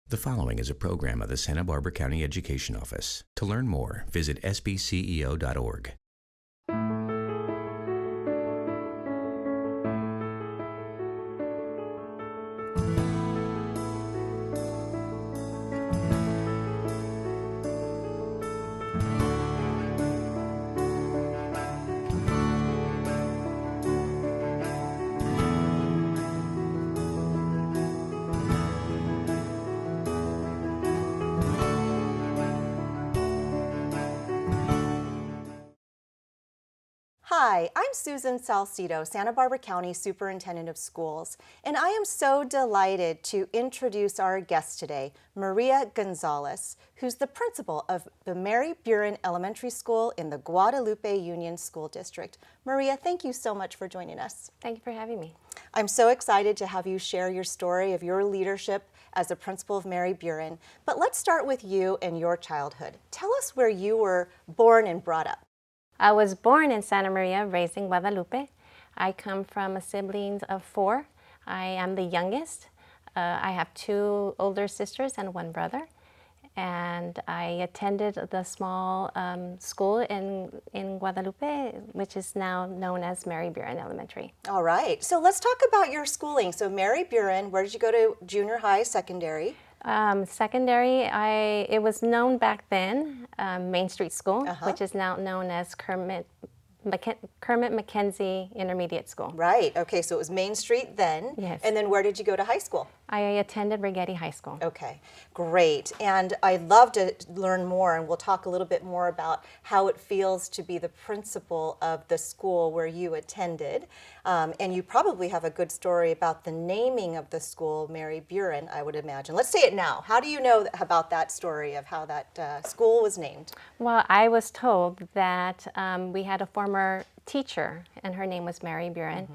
The following is a program of the Santa Barbara County Education Office. To learn more, visit sbceo.org. Hi, I'm Susan Salcido, Santa Barbara County Superintendent of Schools, and I am so delighted to introduce our guest today, Maria Gonzalez, who's the principal of the Mary Buren Elementary School in the Guadalupe Union School District. Maria, thank you so much for joining us. Thank you for having me. I'm so excited to have you share your story of your leadership as the principal of Mary Buren, but let's start with you and your childhood. Tell us where you were born and brought up. I was born in Santa Maria, raised in Guadalupe. I come from a siblings of 4. I am the youngest. I have 2 older sisters and 1 brother. And I attended the small school in Guadalupe, which is now known as Mary Buren Elementary. All right. So let's talk about your schooling. So Mary Buren, where did you go to junior high, secondary? Secondary, it was known back then, Main Street School, which is now known as Kermit McKenzie Intermediate School. Right. Okay, so it was Main Street then. Yes. And then where did you go to high school? I attended Rigetti High School. Okay, great. And I'd love to learn more, and we'll talk a little bit more about how it feels to be the principal of the school where you attended. And you probably have a good story about the naming of the school, Mary Buren, I would imagine. Let's say it now. How do you know about that story of how that school was named? Well, I was told that we had a former teacher, and her name was Mary Buren.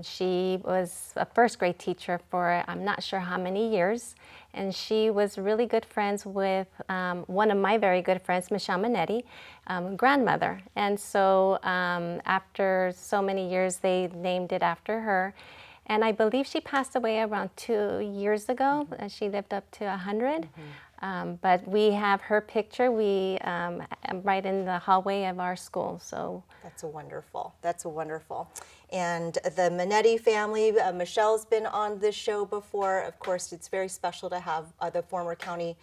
She was a first grade teacher for I'm not sure how many years, and she was really good friends with one of my very good friends, Michelle Minetti, grandmother. And so after so many years, they named it after her. And I believe she passed away around 2 years ago. She lived up to 100. But we have her picture right in the hallway of our school. So that's wonderful. That's wonderful. And the Minetti family, Michelle's been on this show before. Of course, it's very special to have the former county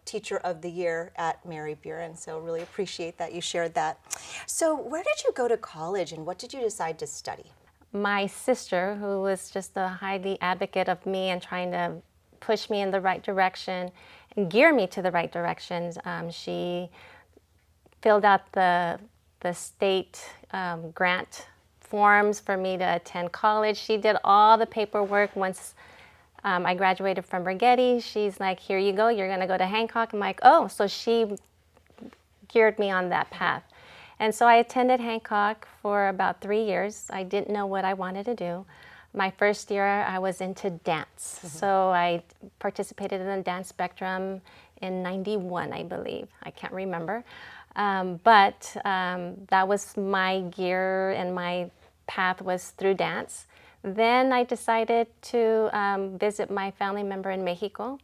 Teacher of the Year at Mary Buren. So really appreciate that you shared that. So where did you go to college, and what did you decide to study? My sister, who was just a highly advocate of me and trying to push me in the right direction and gear me to the right directions, she filled out the state grant forms for me to attend college. She did all the paperwork. Once I graduated from Rigetti, she's like, here you go, you're going to go to Hancock. I'm like, oh, so she geared me on that path. And so I attended Hancock for about 3 years. I didn't know what I wanted to do. My first year, I was into dance. So I participated in the dance spectrum in 91, I believe. I can't remember. But that was my gear, and my path was through dance. Then I decided to visit my family member in Mexico.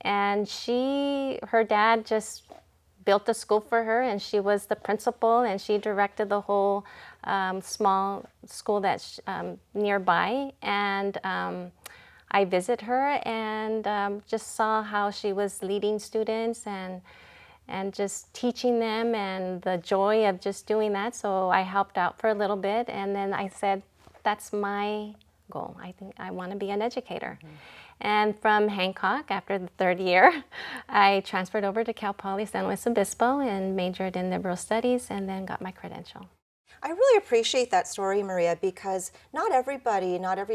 And her dad just built a school for her, and she was the principal, and she directed the whole small school that's nearby. And I visit her and just saw how she was leading students and just teaching them, and the joy of just doing that. So I helped out for a little bit, and then I said, that's my goal. I think I want to be an educator. And from Hancock, after the 3rd year, I transferred over to Cal Poly San Luis Obispo and majored in liberal studies, and then got my credential. I really appreciate that story, Maria, because not every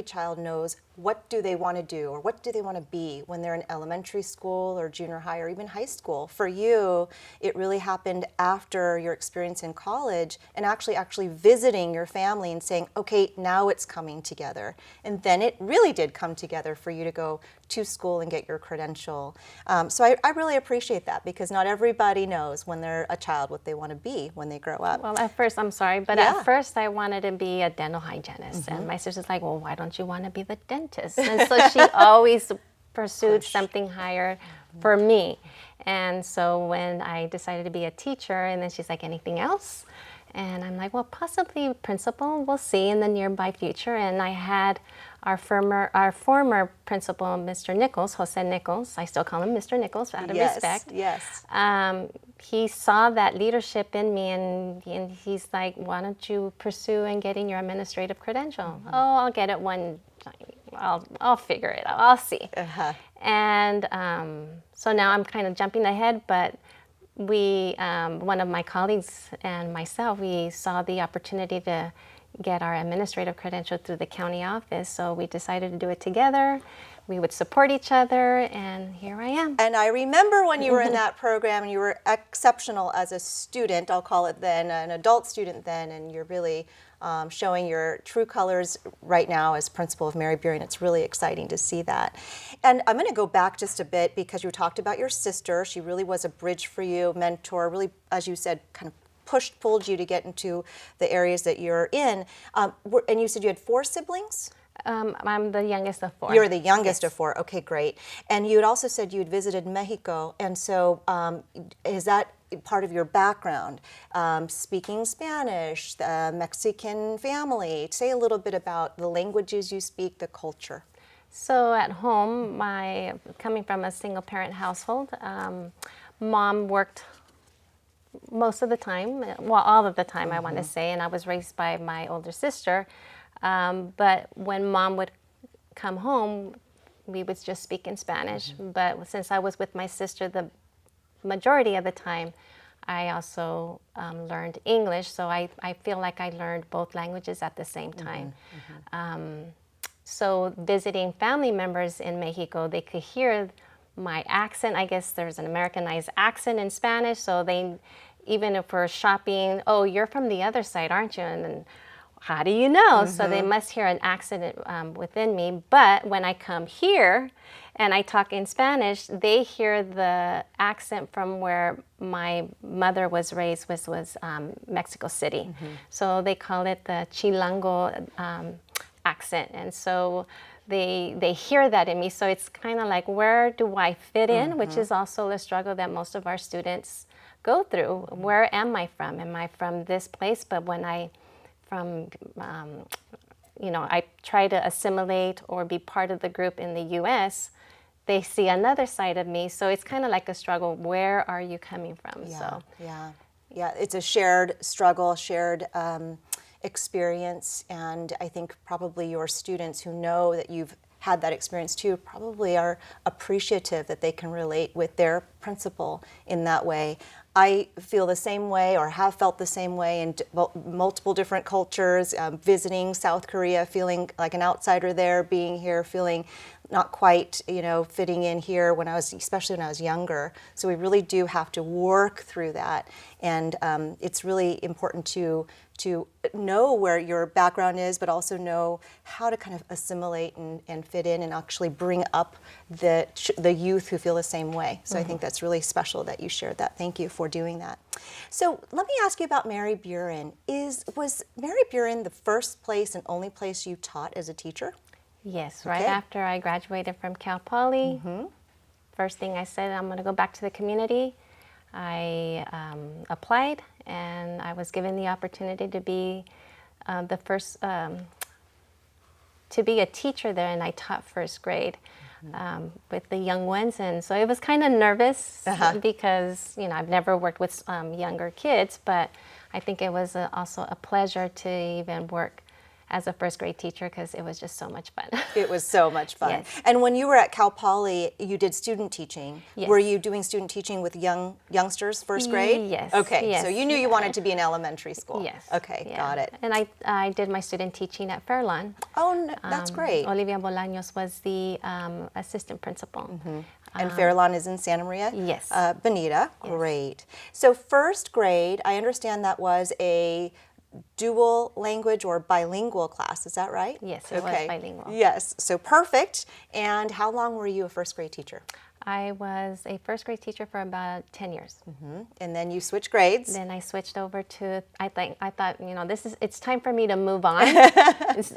child knows what do they want to do or what do they want to be when they're in elementary school or junior high or even high school. For you, it really happened after your experience in college and actually visiting your family and saying, okay, now it's coming together. And then it really did come together for you to go to school and get your credential. So I really appreciate that, because not everybody knows when they're a child what they want to be when they grow up. Well, at first, I'm sorry, but at first I wanted to be a dental hygienist. And my sister's like, well, why don't you want to be the dentist? And so she always pursued something higher for me. And so when I decided to be a teacher, and then she's like, anything else? And I'm like, well, possibly principal. We'll see in the nearby future. And I had our former principal, Mr. Nichols, Jose Nichols. I still call him Mr. Nichols out of respect. Yes. He saw that leadership in me, and he's like, why don't you pursue and getting your administrative credential? Oh, I'll get it one time. I'll figure it out. I'll see. And so now I'm kind of jumping ahead, but we, one of my colleagues and myself, we saw the opportunity to get our administrative credential through the county office. So we decided to do it together. We would support each other, and here I am. And I remember when you were in that program, and you were exceptional as a student, I'll call it then, an adult student then, and you're really showing your true colors right now as principal of Mary Buren. It's really exciting to see that. And I'm going to go back just a bit because you talked about your sister. She really was a bridge for you, mentor, really, as you said, kind of pulled you to get into the areas that you're in. And you said you had 4 siblings? I'm the youngest of 4. You're the youngest of 4. Okay, great. And you had also said you had visited Mexico. And so is that part of your background? Speaking Spanish, the Mexican family. Say a little bit about the languages you speak, the culture. So at home, coming from a single parent household, mom worked most of the time, well, all of the time, I want to say, and I was raised by my older sister. But when mom would come home, we would just speak in Spanish. But since I was with my sister the majority of the time, I also learned English. So I feel like I learned both languages at the same time. So visiting family members in Mexico, they could hear my accent. I guess there's an Americanized accent in Spanish. So even if we're shopping, oh, you're from the other side, aren't you? And then, how do you know? So they must hear an accent within me. But when I come here and I talk in Spanish, they hear the accent from where my mother was raised, which was Mexico City. So they call it the Chilango accent. And so they hear that in me. So it's kind of like, where do I fit in? Which is also a struggle that most of our students go through. Where am I from? Am I from this place? But when I try to assimilate or be part of the group in the U.S., they see another side of me. So it's kind of like a struggle. Where are you coming from? Yeah. It's a shared struggle, shared experience, and I think probably your students who know that you've had that experience too probably are appreciative that they can relate with their principal in that way. I feel the same way, or have felt the same way in multiple different cultures, visiting South Korea, feeling like an outsider there, being here, feeling not quite, fitting in here especially when I was younger. So we really do have to work through that. And it's really important to know where your background is, but also know how to kind of assimilate and fit in and actually bring up the youth who feel the same way. So I think that's really special that you shared that. Thank you for doing that. So let me ask you about Mary Buren. Was Mary Buren the first place and only place you taught as a teacher? Yes, right after I graduated from Cal Poly, first thing I said, I'm going to go back to the community. I applied, and I was given the opportunity to be the first, to be a teacher there, and I taught first grade with the young ones. And so it was kind of nervous because, I've never worked with younger kids, but I think it was also a pleasure to even work as a first grade teacher because it was just so much fun. It was so much fun. Yes. And when you were at Cal Poly, you did student teaching. Yes. Were you doing student teaching with youngsters, first grade? Yes. Okay, yes. So you knew you wanted to be in elementary school. Yes. Okay, Yeah. got it. And I did my student teaching at Fairlawn. Oh, that's great. Olivia Bolaños was the assistant principal. And Fairlawn is in Santa Maria? Yes. Bonita, great. So first grade, I understand that was a dual language or bilingual class, is that right? Yes, it was bilingual. Yes, so perfect. And how long were you a first grade teacher? I was a first grade teacher for about 10 years. And then you switch grades. Then I switched over to, I thought, it's time for me to move on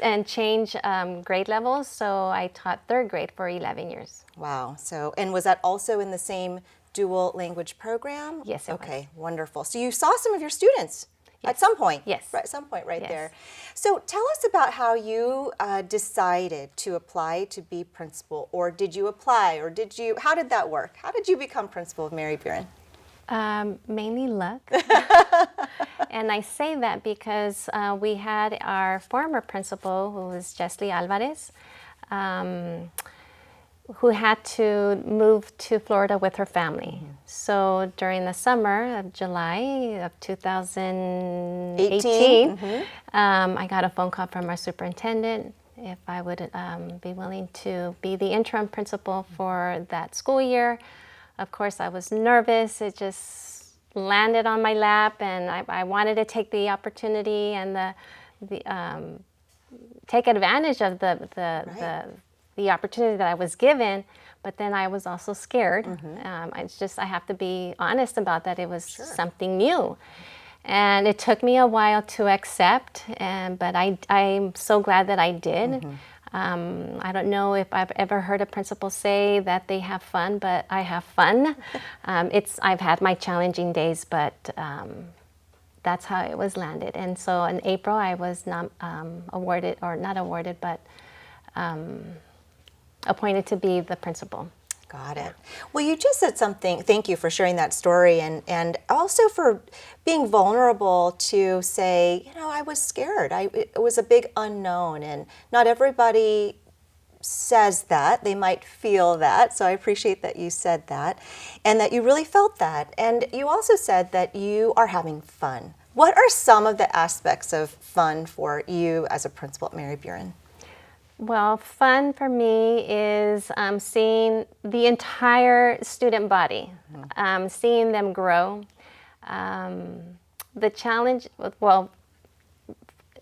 and change grade levels. So I taught third grade for 11 years. Wow. So, and was that also in the same dual language program? Yes, it was. Okay, wonderful. So you saw some of your students at some point. Yes. Right, at some point right Yes. there. So tell us about how you decided to apply to be principal, or did you apply, or how did that work? How did you become principal of Mary Buren? Mainly luck. And I say that because we had our former principal, who was Jesly Alvarez, who had to move to Florida with her family. So during the summer of July of 2018, I got a phone call from our superintendent if I would be willing to be the interim principal for that school year. Of course, I was nervous. It just landed on my lap, and I wanted to take the opportunity and take advantage of the opportunity that I was given, but then I was also scared. I have to be honest about that. It was something new. And it took me a while to accept, but I'm so glad that I did. I don't know if I've ever heard a principal say that they have fun, but I have fun. I've had my challenging days, but that's how it was landed. And so in April, I was not appointed to be the principal. Got it. Well, you just said something, thank you for sharing that story, and also for being vulnerable to say, I was scared. It was a big unknown, and not everybody says that. They might feel that, so I appreciate that you said that, and that you really felt that. And you also said that you are having fun. What are some of the aspects of fun for you as a principal at Mary Buren? Well, fun for me is seeing the entire student body, seeing them grow. The challenge,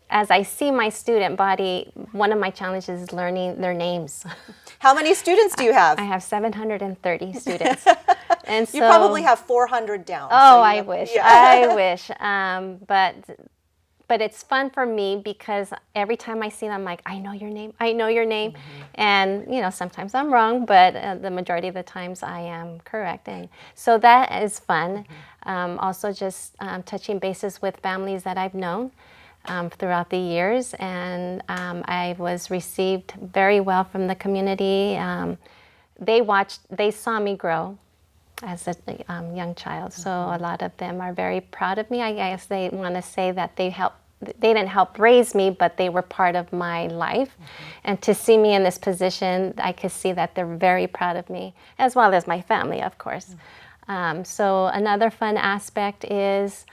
as I see my student body, one of my challenges is learning their names. How many students do you have? I have 730 students. And so, you probably have 400 down. Oh, so I wish. Yeah. I wish. But it's fun for me because every time I see them, I'm like, I know your name. I know your name. And, sometimes I'm wrong, but the majority of the times I am correct. And so that is fun. Also just touching bases with families that I've known throughout the years. And I was received very well from the community. They saw me grow as a young child. So a lot of them are very proud of me. I guess they want to say that they didn't help raise me, but they were part of my life. And to see me in this position, I could see that they're very proud of me, as well as my family, of course. So another fun aspect is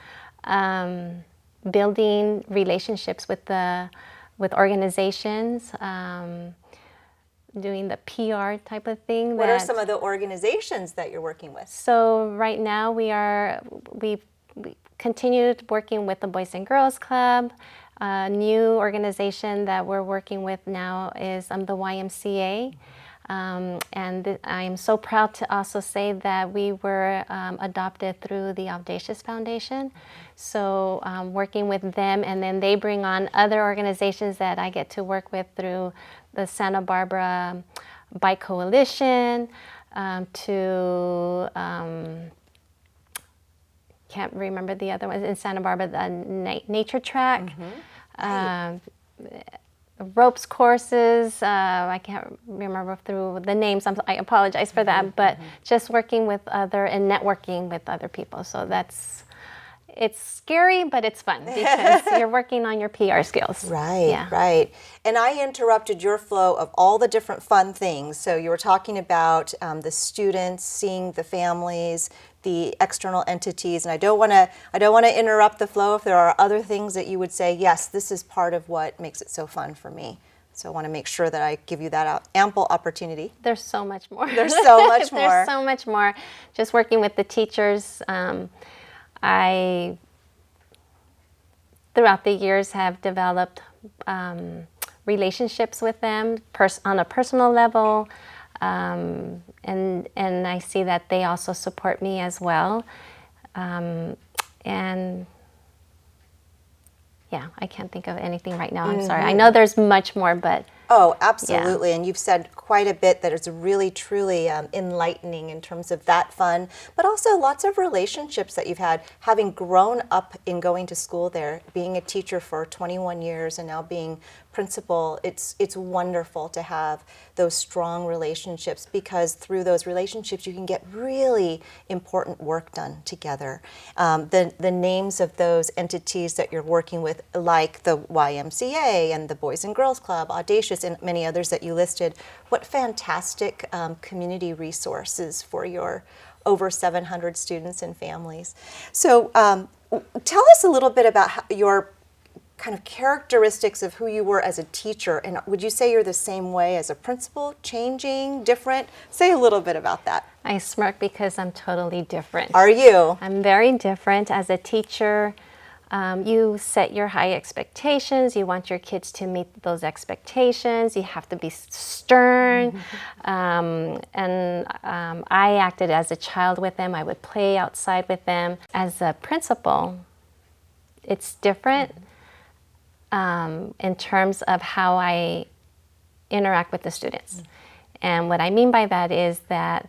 building relationships with organizations, doing the PR type of thing. What are some of the organizations that you're working with? So right now we continued working with the Boys and Girls Club. A new organization that we're working with now is the YMCA. And I am so proud to also say that we were adopted through the Audacious Foundation. So working with them, and then they bring on other organizations that I get to work with through the Santa Barbara Bike Coalition, can't remember the other ones, in Santa Barbara, the Nature Track, ropes courses. I can't remember through the names. I apologize for that, but just working with and networking with other people. So it's scary, but it's fun because you're working on your PR skills. Right, right. And I interrupted your flow of all the different fun things. So you were talking about the students, seeing the families, the external entities, and I don't want to interrupt the flow if there are other things that you would say, yes, this is part of what makes it so fun for me. So I want to make sure that I give you that ample opportunity. There's so much more. There's so much more. There's so much more. Just working with the teachers, I, throughout the years, have developed relationships with them on a personal level. And I see that they also support me as well. And yeah, I can't think of anything right now. I'm sorry. I know there's much more, but Oh, absolutely. And you've said quite a bit that is really, truly enlightening in terms of that fun, but also lots of relationships that you've had, having grown up in going to school there, being a teacher for 21 years and now being principal. It's wonderful to have those strong relationships, because through those relationships you can get really important work done together. The names of those entities that you're working with, like the YMCA and the Boys and Girls Club, Audacious, and many others that you listed, what fantastic community resources for your over 700 students and families. So tell us a little bit about your kind of characteristics of who you were as a teacher, and would you say you're the same way as a principal, changing, different? Say a little bit about that. I smirk because I'm totally different. Are you? I'm very different. As a teacher, you set your high expectations. You want your kids to meet those expectations. You have to be stern. I acted as a child with them. I would play outside with them. As a principal, it's different in terms of how I interact with the students. And what I mean by that is that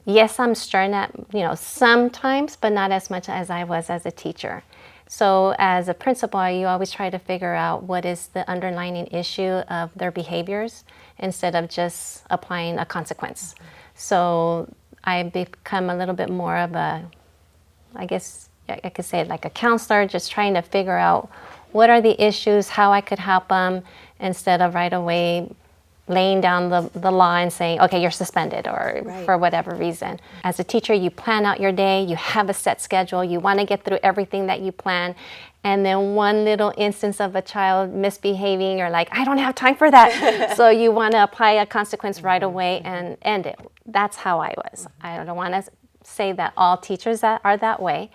yes, I'm stern at, sometimes, but not as much as I was as a teacher. So as a principal, you always try to figure out what is the underlying issue of their behaviors instead of just applying a consequence. So I become a little bit more of a, I guess I could say like a counselor, just trying to figure out what are the issues, how I could help them, instead of right away laying down the law and saying, okay, you're suspended, or for whatever reason. As a teacher, you plan out your day, you have a set schedule, you want to get through everything that you plan, and then one little instance of a child misbehaving, you're like, I don't have time for that. So you want to apply a consequence right away and end it. That's how I was. I don't want to say that all teachers are that way,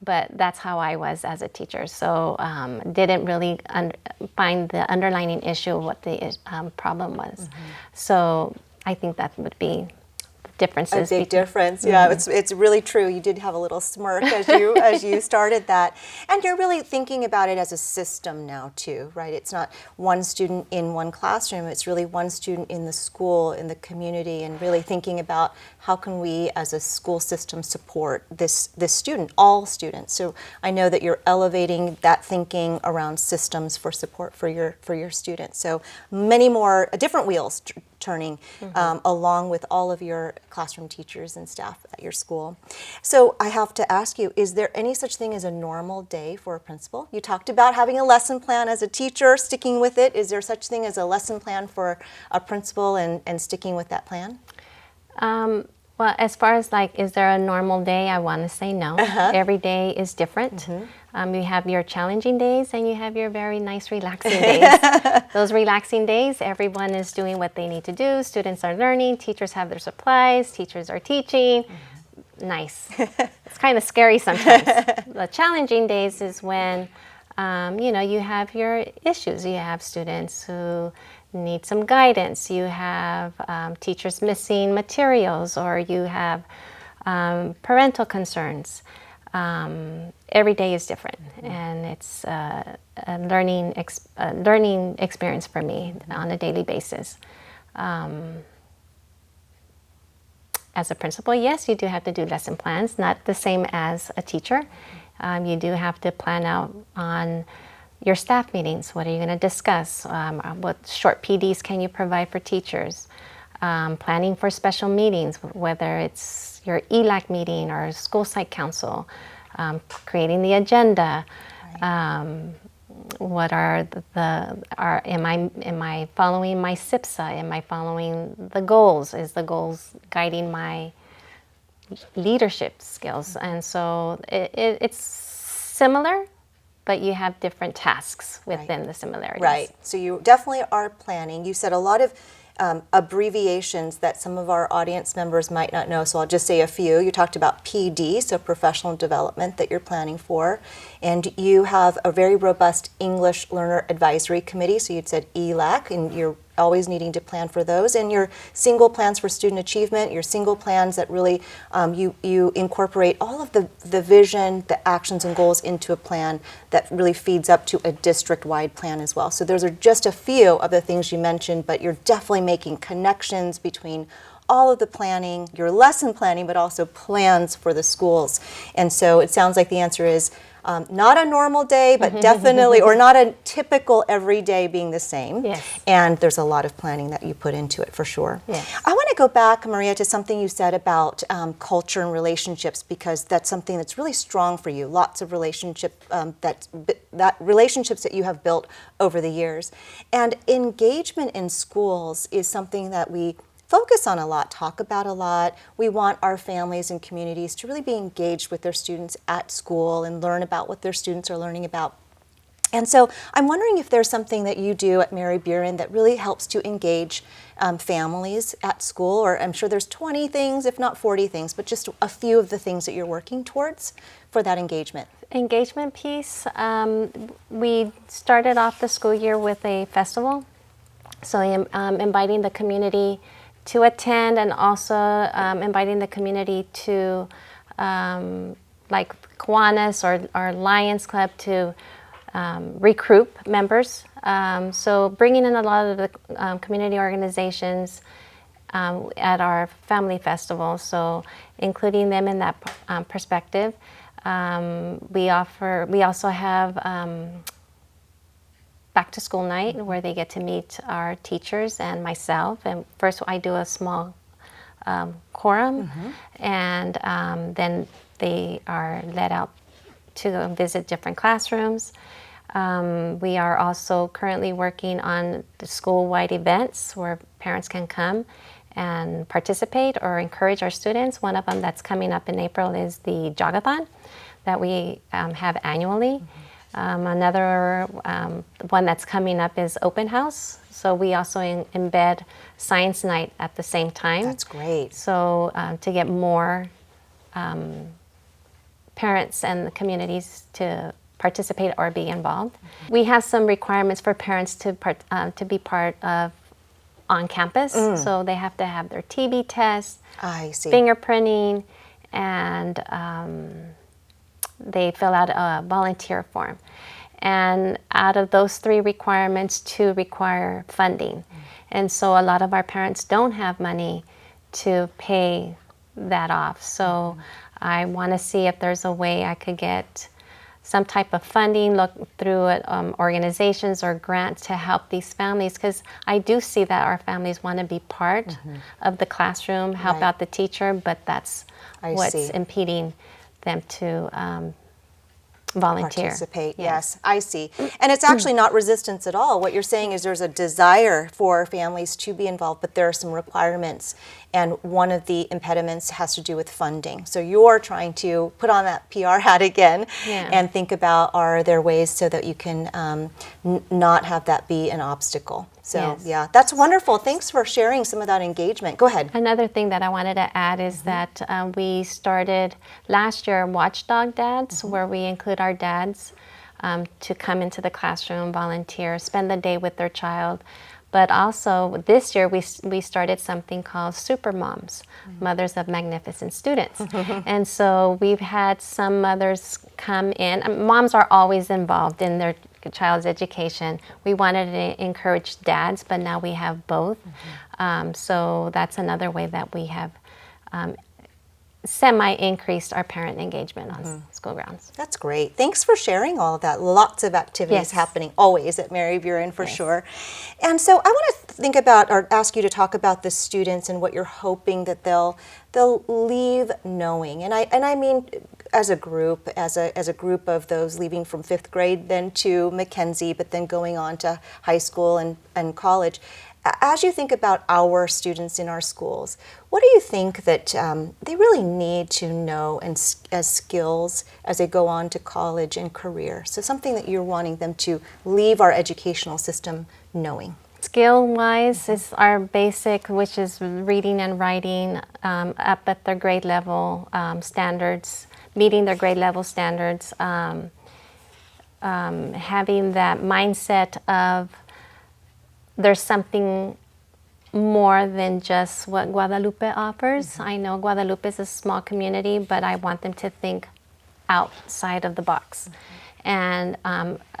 but that's how I was as a teacher. So didn't really find the underlying issue of what the problem was. So I think that would be differences. A big difference, yeah. It's really true. You did have a little smirk as you started that, and you're really thinking about it as a system now too, right? It's not one student in one classroom. It's really one student in the school, in the community, and really thinking about how can we as a school system support this student, all students. So I know that you're elevating that thinking around systems for support for your students. So many more different wheels turning along with all of your classroom teachers and staff at your school. So I have to ask you, is there any such thing as a normal day for a principal? You talked about having a lesson plan as a teacher, sticking with it. Is there such thing as a lesson plan for a principal and sticking with that plan? Well, as far as is there a normal day? I want to say no. Every day is different. You have your challenging days and you have your very nice relaxing days. Those relaxing days, everyone is doing what they need to do. Students are learning, teachers have their supplies, teachers are teaching. Nice. It's kind of scary sometimes. The challenging days is when, you have your issues. You have students who need some guidance. You have teachers missing materials, or you have parental concerns. Every day is different, and it's a learning experience for me on a daily basis. As a principal, yes, you do have to do lesson plans, not the same as a teacher. You do have to plan out on your staff meetings. What are you going to discuss? What short PDs can you provide for teachers? Planning for special meetings, whether it's your ELAC meeting or school site council, creating the agenda. What are am I following my SIPSA? Am I following the goals? Is the goals guiding my leadership skills? And so it's similar, but you have different tasks within the similarities. Right. So you definitely are planning. You said a lot of abbreviations that some of our audience members might not know, so I'll just say a few. You talked about PD, so professional development that you're planning for, and you have a very robust English Learner Advisory Committee, so you'd said ELAC, and you're always needing to plan for those, and your single plans for student achievement, your single plans that really you incorporate all of the vision, the actions and goals into a plan that really feeds up to a district-wide plan as well. So those are just a few of the things you mentioned, but you're definitely making connections between all of the planning, your lesson planning, but also plans for the schools. And so it sounds like the answer is not a normal day, but definitely, or not a typical every day being the same. Yes. And there's a lot of planning that you put into it for sure. Yes. I want to go back, Maria, to something you said about culture and relationships, because that's something that's really strong for you. Lots of relationships that you have built over the years. And engagement in schools is something that we focus on a lot, talk about a lot. We want our families and communities to really be engaged with their students at school and learn about what their students are learning about. And so I'm wondering if there's something that you do at Mary Buren that really helps to engage families at school, or I'm sure there's 20 things, if not 40 things, but just a few of the things that you're working towards for that engagement. Engagement piece, we started off the school year with a festival. So inviting the community to attend, and also inviting the community to like Kiwanis or Lions Club to recruit members. So bringing in a lot of the community organizations at our family festival, so including them in that perspective. We also have back to school night where they get to meet our teachers and myself. And first I do a small quorum, and then they are led out to go visit different classrooms. We are also currently working on the school-wide events where parents can come and participate or encourage our students. One of them that's coming up in April is the Jogathon that we have annually. Another one that's coming up is open house. So we also embed science night at the same time. That's great. So to get more parents and the communities to participate or be involved. We have some requirements for parents to be part of on campus. So they have to have their TB test, I see. fingerprinting, and they fill out a volunteer form. And out of those 3 requirements, 2 require funding. And so a lot of our parents don't have money to pay that off. So I want to see if there's a way I could get some type of funding, look through organizations or grants to help these families, because I do see that our families want to be part of the classroom, help out the teacher, but that's what's impeding them to volunteer. Participate, yes, I see. And it's actually not resistance at all. What you're saying is there's a desire for families to be involved, but there are some requirements. And one of the impediments has to do with funding. So you're trying to put on that PR hat again and think about, are there ways so that you can not have that be an obstacle? So yeah, that's wonderful. Thanks for sharing some of that engagement. Go ahead. Another thing that I wanted to add is that we started last year Watchdog Dads, where we include our dads to come into the classroom, volunteer, spend the day with their child. But also this year we started something called Super Moms, Mothers of Magnificent Students. And so we've had some mothers come in. Moms are always involved in their child's education. We wanted to encourage dads, but now we have both. So that's another way that we have semi-increased our parent engagement on school grounds. That's great. Thanks for sharing all of that. Lots of activities happening always at Mary Buren for sure. And so I want to think about, or ask you to talk about the students and what you're hoping that they'll leave knowing. And I mean as a group, as a group of those leaving from 5th grade then to Mackenzie, but then going on to high school and college. As you think about our students in our schools, what do you think that they really need to know as skills as they go on to college and career? So something that you're wanting them to leave our educational system knowing. Skill-wise is our basic, which is reading and writing up at their grade level standards, meeting their grade level standards, having that mindset of there's something more than just what Guadalupe offers. I know Guadalupe is a small community, but I want them to think outside of the box. And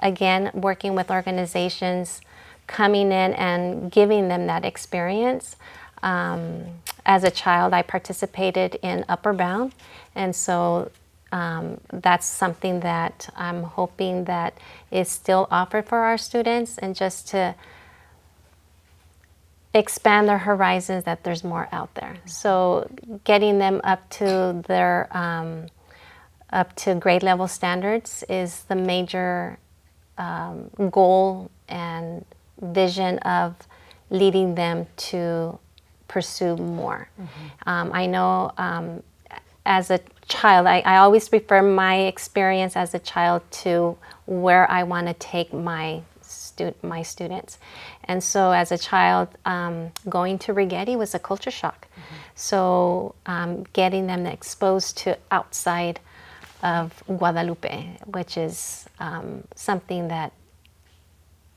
again, working with organizations, coming in and giving them that experience. As a child, I participated in Upper Bound, and so that's something that I'm hoping that is still offered for our students, and just to expand their horizons, that there's more out there. So getting them up to their up to grade level standards is the major goal and vision of leading them to pursue more. I know as a child, I always refer my experience as a child to where I want to take my students. And so as a child, going to Rigetti was a culture shock. So getting them exposed to outside of Guadalupe, which is something that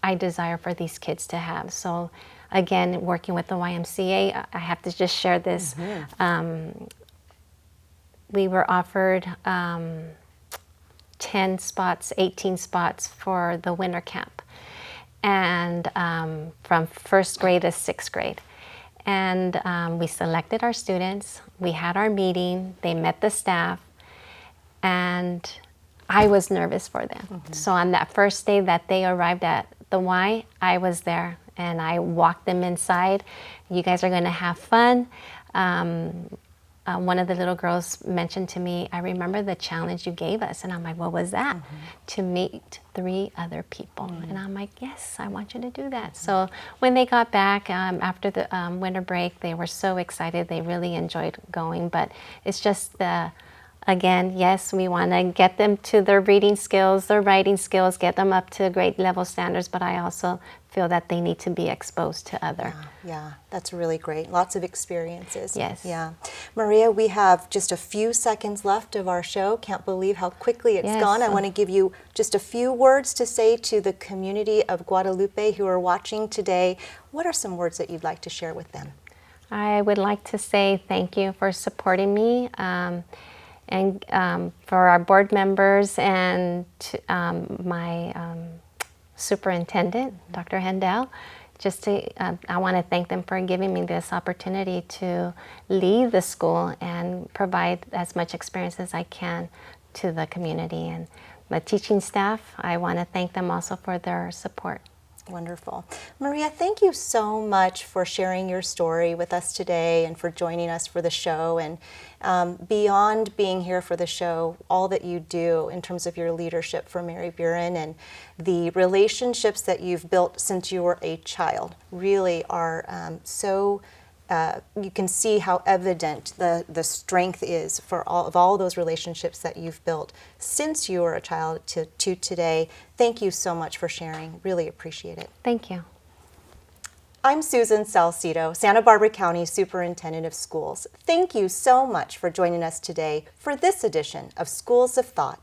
I desire for these kids to have. So again, working with the YMCA, I have to just share this. We were offered 10 spots, 18 spots for the winter camp, and from first grade to sixth grade. And we selected our students, we had our meeting, they met the staff, and I was nervous for them. So on that first day that they arrived at the Y, I was there and I walked them inside. You guys are gonna have fun. One of the little girls mentioned to me, I remember the challenge you gave us. And I'm like, what was that? To meet 3 other people. And I'm like, yes, I want you to do that. So when they got back after the winter break, they were so excited. They really enjoyed going. But it's just again, yes, we want to get them to their reading skills, their writing skills, get them up to grade level standards, but I also feel that they need to be exposed to other. Yeah, that's really great. Lots of experiences. Yes. Yeah. Maria, we have just a few seconds left of our show. Can't believe how quickly it's gone. I want to give you just a few words to say to the community of Guadalupe who are watching today. What are some words that you'd like to share with them? I would like to say thank you for supporting me. And for our board members and my superintendent, Dr. Hendel, I want to thank them for giving me this opportunity to lead the school and provide as much experience as I can to the community. And my teaching staff, I want to thank them also for their support. Wonderful. Maria, thank you so much for sharing your story with us today and for joining us for the show. And beyond being here for the show, all that you do in terms of your leadership for Mary Buren and the relationships that you've built since you were a child really are you can see how evident the strength is for all those relationships that you've built since you were a child to today. Thank you so much for sharing. Really appreciate it. Thank you. I'm Susan Salcido, Santa Barbara County Superintendent of Schools. Thank you so much for joining us today for this edition of Schools of Thought.